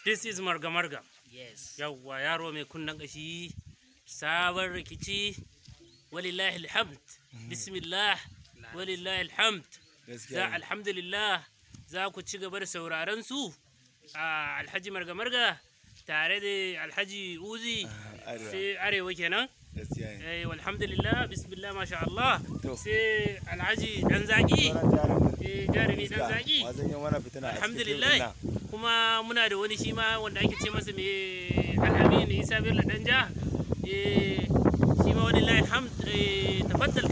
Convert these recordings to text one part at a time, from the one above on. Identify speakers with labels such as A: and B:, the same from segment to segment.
A: This is marga marga.
B: Yes.
A: Yawwa yaro mai kunnan kashi sabon rikici walillahi alhamd. Bismillah walillahi alhamd. Za alhamdulillah za ku ci gaba da sauraron su a Alhaji marga marga tare da Alhaji Uzi sai arewa kenan. Alhamdulillah bismillah masha Allah sai Alhaji dan zaki jarumi dan zaki alhamdulillah kuma muna da wani shi ma wanda ake ce masa mai Al-Amin Isa Bello Danja shi ma wani lahi hamd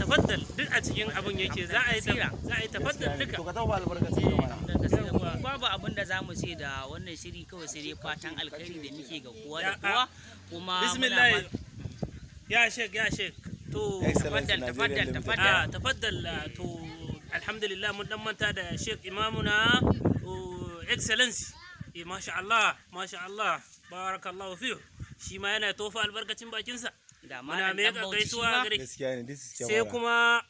A: tafaddal duk a cikin abun yake za a yi tafaddal duka
B: babu abin da za mu ce da wannan shiri kawai sai dai fatan alkhairi da muke ga kowa da kowa kuma
A: bismillah ya shek to tafaddal to alhamdulillah mun dan manta da Sheikh Imamuna Excellency masha Allah barakallahu fihu shi ma yana tofa albarkacin bakinsa muna mai gaisuwa gare sai kuma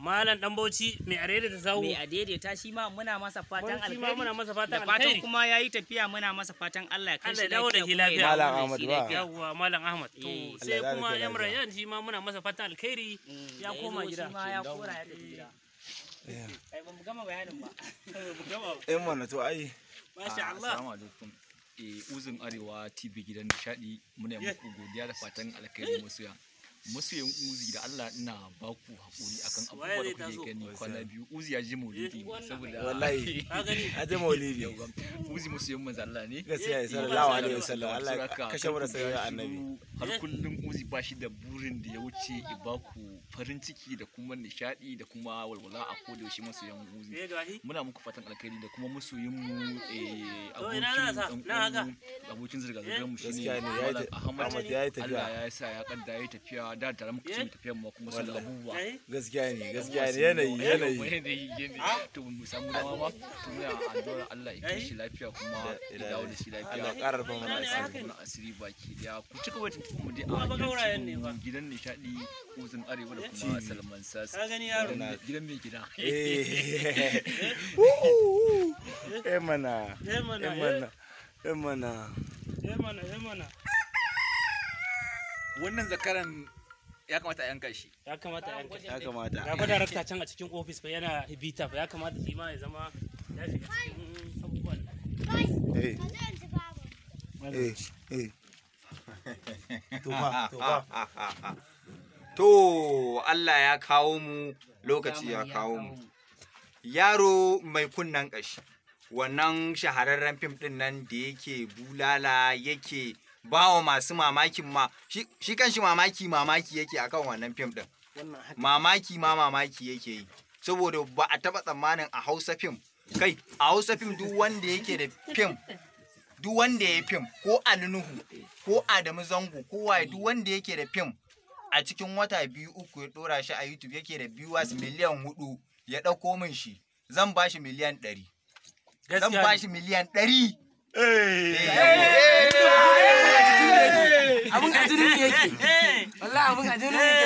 A: Malam Dan Bauchi mai adaidaita sahu
B: mai adaidaita shi ma muna masa fatan alheri
A: muna masa fatan
B: alheri kuma yayi tafiya muna masa fatan Allah ya kai shi
A: dawo da lafiya
C: Malam Ahmad ba
A: yawa Malam Ahmad to sai kuma Imran shi ma muna masa fatan alheri ya koma gida
B: shi ma ya kora ya tafi gida ai ba mu gama bayanin ba
C: mana to ai
A: masha Allah
D: assalamu alaikum Uzun Arewa TV gidan nishadi muna muku godiya da fatan alheri masoyan Uzi da Allah ina ba ku haƙuri akan abubuwa da kuke gani kwana biyu Uzi ya ji maulidi saboda
C: wallahi a ji maulidi
D: Uzi masoyan manzo Allah ne
C: gaskiya sallallahu alaihi wasallam Allah ya kashe mu da sayyidina annabi
D: har kullum Uzi ba shi da burin da ya wuce ya ba ku farin ciki da kuma nishadi da kuma walwala a koda yaushe masoyan Uzi muna muku fatan alkhairi da kuma masoyin mu abokin zirga-zirgar mu shine Ahmad ya yi tafiya Allah ya sa ya kadda ya tafiya da tare muka cin tafiyar mu kuma sun abubuwa
C: gaskiya ne yanayi
D: to mu samu dama ba to muna addu'ar Allah ya kishi lafiya kuma ya dawo da shi lafiya
C: Allah ƙara rufa mana
D: asiri baki da ku cika wata mu dai a gidan nishadi Uzun Arewa da kuma Salman Sas gidan mai gida
A: mana
D: wannan zakaran ya kamata a yanka shi
A: ya kamata ga darakta can a cikin ofis fa yana bita fa ya kamata shi ma ya zama ya shiga cikin abubuwan
E: to Allah ya kawo mu lokaci ya kawo mu yaro mai kunnan kashi wannan shahararren fim din nan da yake bulala yake bawa masu mamakin ma shi kanshi mamaki yake akan wannan fim din mamaki yake yi saboda ba a taba tsammanin a Hausa fim kai a Hausa fim duk wanda yake da fim duk wanda ya fim ko Alinuhu ko Adamu Zango ko waye duk wanda yake da fim a cikin wata 2-3 ya dora shi a YouTube yake da viewers miliyan 4 ya dauko min shi zan bashi miliyan 100 zan bashi miliyan 100
B: abun ajirin yake wallahi abun ajirin yake